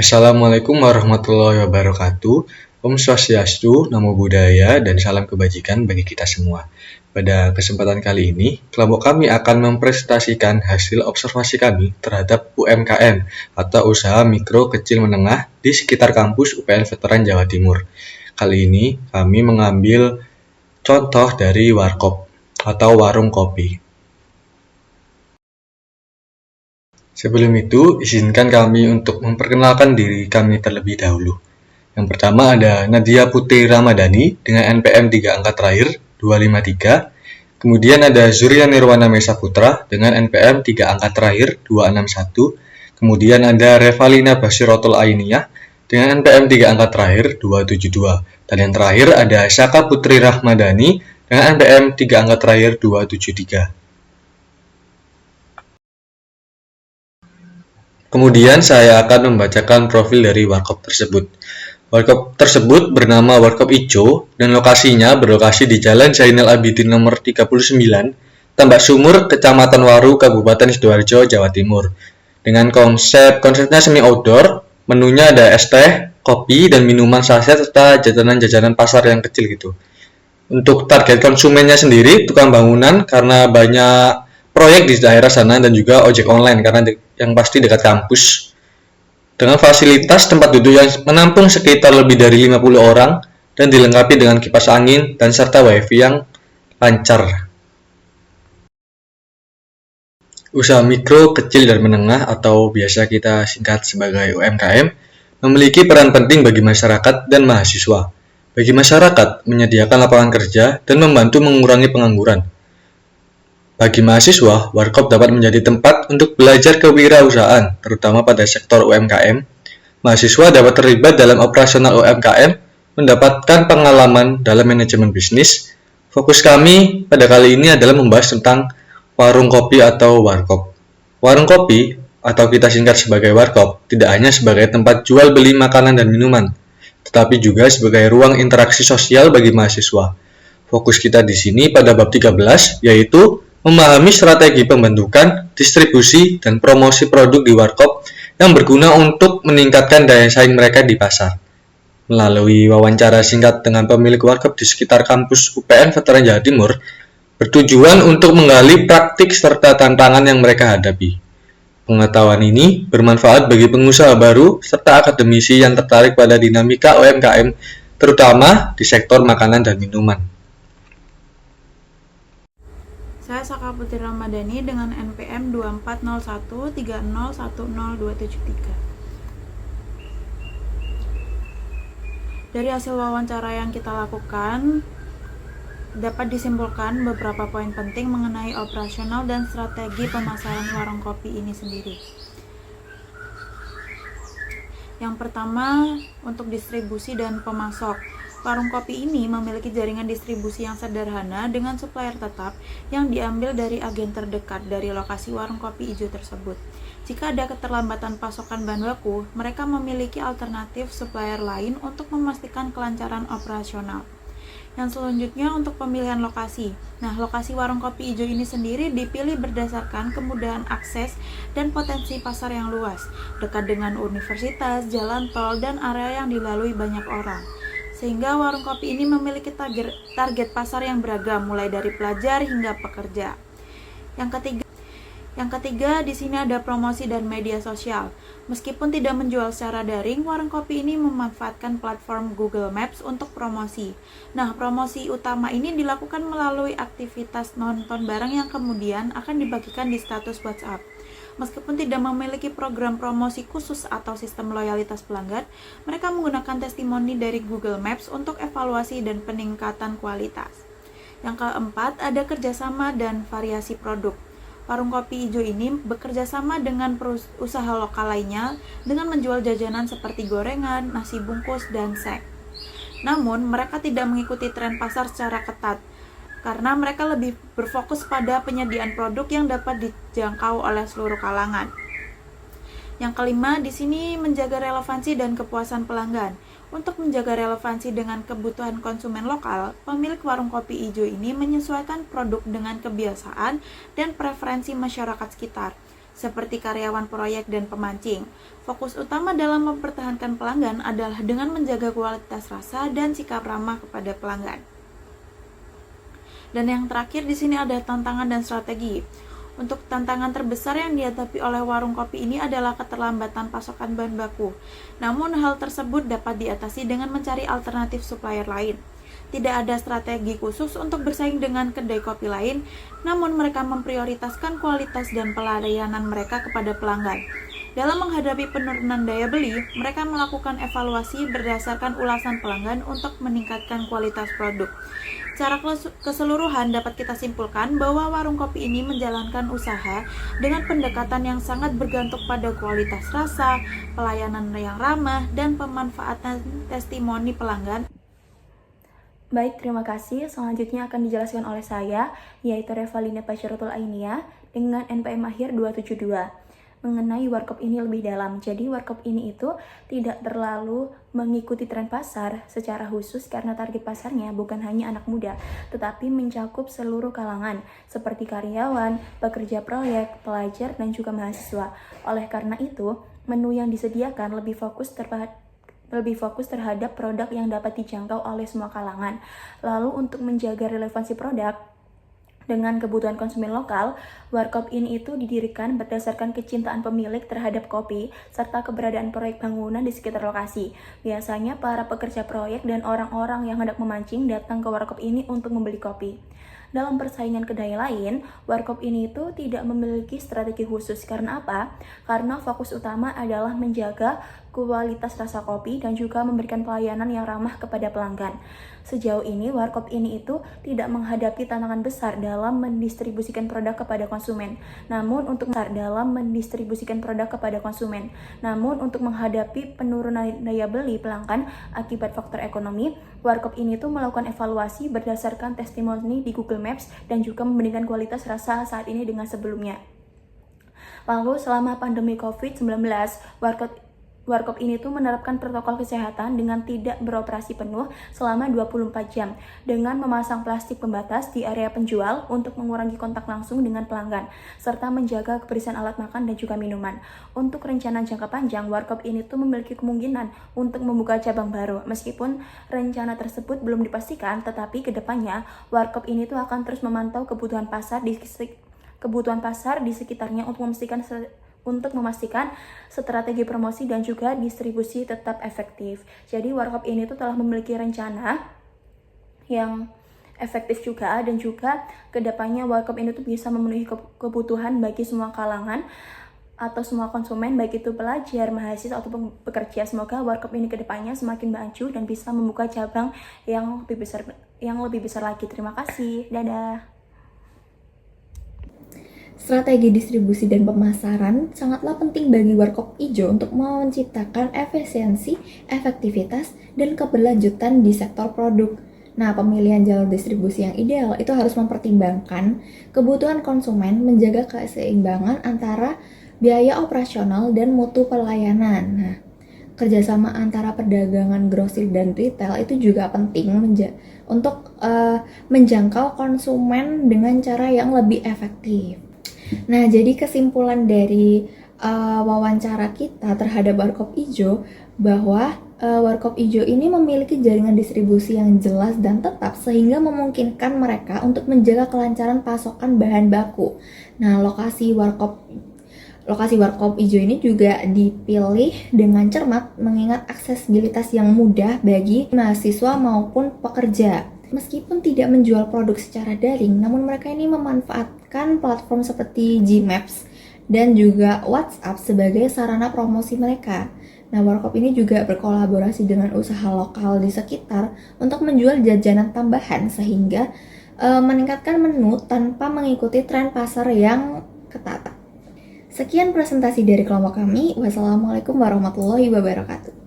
Assalamualaikum warahmatullahi wabarakatuh. Om Swastiastu, Namo Buddhaya, dan salam kebajikan bagi kita semua. Pada kesempatan kali ini, kelompok kami akan mempresentasikan hasil observasi kami terhadap UMKM atau Usaha Mikro Kecil Menengah di sekitar kampus UPN Veteran Jawa Timur. Kali ini kami mengambil contoh dari warkop atau warung kopi. Sebelum itu, izinkan kami untuk memperkenalkan diri kami terlebih dahulu. Yang pertama ada Nadia Putri Ramadhani dengan NPM 3 angka terakhir 253. Kemudian ada Zurya Nirwana Mesa Putra dengan NPM 3 angka terakhir 261. Kemudian ada Revalina Basirotul Ainiyah dengan NPM 3 angka terakhir 272. Dan yang terakhir ada Syaka Putri Rahmadani dengan NPM 3 angka terakhir 273. Kemudian saya akan membacakan profil dari warkop tersebut. Warkop tersebut bernama Warkop Ijo dan lokasinya berlokasi di Jalan Zainal Abidin nomor 39, Tambak Sumur, Kecamatan Waru, Kabupaten Sidoarjo, Jawa Timur. Dengan konsepnya semi outdoor, menunya ada es teh, kopi, dan minuman saset serta jajanan-jajanan pasar yang kecil gitu. Untuk target konsumennya sendiri, tukang bangunan karena banyak proyek di daerah sana dan juga ojek online karena yang pasti dekat kampus. Dengan fasilitas tempat duduk yang menampung sekitar lebih dari 50 orang dan dilengkapi dengan kipas angin dan serta wifi yang lancar. Usaha mikro, kecil, dan menengah atau biasa kita singkat sebagai UMKM memiliki peran penting bagi masyarakat dan mahasiswa. Bagi masyarakat, menyediakan lapangan kerja dan membantu mengurangi pengangguran. Bagi mahasiswa, warkop dapat menjadi tempat untuk belajar kewirausahaan, terutama pada sektor UMKM. Mahasiswa dapat terlibat dalam operasional UMKM, mendapatkan pengalaman dalam manajemen bisnis. Fokus kami pada kali ini adalah membahas tentang warung kopi atau warkop. Warung kopi, atau kita singkat sebagai warkop, tidak hanya sebagai tempat jual beli makanan dan minuman, tetapi juga sebagai ruang interaksi sosial bagi mahasiswa. Fokus kita di sini pada bab 13, yaitu memahami strategi pembentukan, distribusi, dan promosi produk di warkop yang berguna untuk meningkatkan daya saing mereka di pasar. Melalui wawancara singkat dengan pemilik warkop di sekitar kampus UPN Veteran Jawa Timur, bertujuan untuk menggali praktik serta tantangan yang mereka hadapi. Pengetahuan ini bermanfaat bagi pengusaha baru serta akademisi yang tertarik pada dinamika UMKM, terutama di sektor makanan dan minuman. Saya Syaka Putri Ramadhani dengan NPM 2401302073. Dari hasil wawancara yang kita lakukan, dapat disimpulkan beberapa poin penting mengenai operasional dan strategi pemasaran warung kopi ini sendiri. Yang pertama, untuk distribusi dan pemasok. Warung kopi ini memiliki jaringan distribusi yang sederhana dengan supplier tetap yang diambil dari agen terdekat dari lokasi warung kopi hijau tersebut. Jika ada keterlambatan pasokan bahan baku, mereka memiliki alternatif supplier lain untuk memastikan kelancaran operasional. Yang selanjutnya untuk pemilihan lokasi. Nah, lokasi warung kopi hijau ini sendiri dipilih berdasarkan kemudahan akses dan potensi pasar yang luas, dekat dengan universitas, jalan tol, dan area yang dilalui banyak orang. Sehingga warung kopi ini memiliki target pasar yang beragam, mulai dari pelajar hingga pekerja. Yang ketiga, di sini ada promosi dan media sosial. Meskipun tidak menjual secara daring, warung kopi ini memanfaatkan platform Google Maps untuk promosi. Nah, promosi utama ini dilakukan melalui aktivitas nonton bareng yang kemudian akan dibagikan di status WhatsApp. Meskipun tidak memiliki program promosi khusus atau sistem loyalitas pelanggan, mereka menggunakan testimoni dari Google Maps untuk evaluasi dan peningkatan kualitas. Yang keempat, ada kerjasama dan variasi produk. Warung kopi hijau ini bekerja sama dengan usaha lokal lainnya dengan menjual jajanan seperti gorengan, nasi bungkus, dan snack. Namun, mereka tidak mengikuti tren pasar secara ketat, karena mereka lebih berfokus pada penyediaan produk yang dapat dijangkau oleh seluruh kalangan. Yang kelima, di sini menjaga relevansi dan kepuasan pelanggan. Untuk menjaga relevansi dengan kebutuhan konsumen lokal, pemilik warung kopi hijau ini menyesuaikan produk dengan kebiasaan dan preferensi masyarakat sekitar. seperti karyawan proyek dan pemancing. Fokus utama dalam mempertahankan pelanggan adalah dengan menjaga kualitas rasa dan sikap ramah kepada pelanggan. Dan yang terakhir di sini ada tantangan dan strategi. Untuk tantangan terbesar yang dihadapi oleh warung kopi ini adalah keterlambatan pasokan bahan baku. Namun hal tersebut dapat diatasi dengan mencari alternatif supplier lain. Tidak ada strategi khusus untuk bersaing dengan kedai kopi lain, namun mereka memprioritaskan kualitas dan pelayanan mereka kepada pelanggan. Dalam menghadapi penurunan daya beli, mereka melakukan evaluasi berdasarkan ulasan pelanggan untuk meningkatkan kualitas produk. Secara keseluruhan dapat kita simpulkan bahwa warung kopi ini menjalankan usaha dengan pendekatan yang sangat bergantung pada kualitas rasa, pelayanan yang ramah, dan pemanfaatan testimoni pelanggan. Baik, terima kasih. Selanjutnya akan dijelaskan oleh saya, yaitu Revalina Basyaratul Ainia dengan NPM akhir 272. Mengenai warkop ini lebih dalam. Jadi warkop ini itu tidak terlalu mengikuti tren pasar secara khusus karena target pasarnya bukan hanya anak muda, tetapi mencakup seluruh kalangan seperti karyawan, pekerja proyek, pelajar, dan juga mahasiswa. Oleh karena itu, menu yang disediakan lebih fokus terhadap produk yang dapat dijangkau oleh semua kalangan. Lalu untuk menjaga relevansi produk dengan kebutuhan konsumen lokal, warkop ini itu didirikan berdasarkan kecintaan pemilik terhadap kopi serta keberadaan proyek bangunan di sekitar lokasi. Biasanya para pekerja proyek dan orang-orang yang hendak memancing datang ke warkop ini untuk membeli kopi. Dalam persaingan kedai lain, warkop ini itu tidak memiliki strategi khusus. Karena apa? Karena fokus utama adalah menjaga kualitas rasa kopi dan juga memberikan pelayanan yang ramah kepada pelanggan. Sejauh ini, warkop ini itu tidak menghadapi tantangan besar dalam mendistribusikan produk kepada konsumen. Namun untuk menghadapi penurunan daya beli pelanggan akibat faktor ekonomi, warkop ini tuh melakukan evaluasi berdasarkan testimoni di Google Maps dan juga membandingkan kualitas rasa saat ini dengan sebelumnya. Lalu selama pandemi COVID-19, warkop ini tuh menerapkan protokol kesehatan dengan tidak beroperasi penuh selama 24 jam dengan memasang plastik pembatas di area penjual untuk mengurangi kontak langsung dengan pelanggan serta menjaga kebersihan alat makan dan juga minuman. Untuk rencana jangka panjang, warkop ini tuh memiliki kemungkinan untuk membuka cabang baru. Meskipun rencana tersebut belum dipastikan, tetapi kedepannya warkop ini tuh akan terus memantau kebutuhan pasar di sekitarnya untuk memastikan strategi promosi dan juga distribusi tetap efektif. Jadi warkop ini tuh telah memiliki rencana yang efektif juga, dan juga kedepannya warkop ini tuh bisa memenuhi kebutuhan bagi semua kalangan atau semua konsumen, baik itu pelajar, mahasiswa, ataupun pekerja. Semoga warkop ini kedepannya semakin maju dan bisa membuka cabang yang lebih besar lagi. Terima kasih. Dadah. Strategi distribusi dan pemasaran sangatlah penting bagi warkop ijo untuk menciptakan efisiensi, efektivitas, dan keberlanjutan di sektor produk. Nah, pemilihan jalur distribusi yang ideal itu harus mempertimbangkan kebutuhan konsumen, menjaga keseimbangan antara biaya operasional dan mutu pelayanan. Nah, kerjasama antara perdagangan grosir dan retail itu juga penting untuk menjangkau konsumen dengan cara yang lebih efektif. Nah, jadi kesimpulan dari wawancara kita terhadap warkop ijo bahwa warkop ijo ini memiliki jaringan distribusi yang jelas dan tetap sehingga memungkinkan mereka untuk menjaga kelancaran pasokan bahan baku. Nah, lokasi warkop ijo ini juga dipilih dengan cermat mengingat aksesibilitas yang mudah bagi mahasiswa maupun pekerja. Meskipun tidak menjual produk secara daring, namun mereka ini memanfaatkan platform seperti Gmaps dan juga WhatsApp sebagai sarana promosi mereka. Nah, warkop ini juga berkolaborasi dengan usaha lokal di sekitar untuk menjual jajanan tambahan sehingga meningkatkan menu tanpa mengikuti tren pasar yang ketat. Sekian presentasi dari kelompok kami. Wassalamualaikum warahmatullahi wabarakatuh.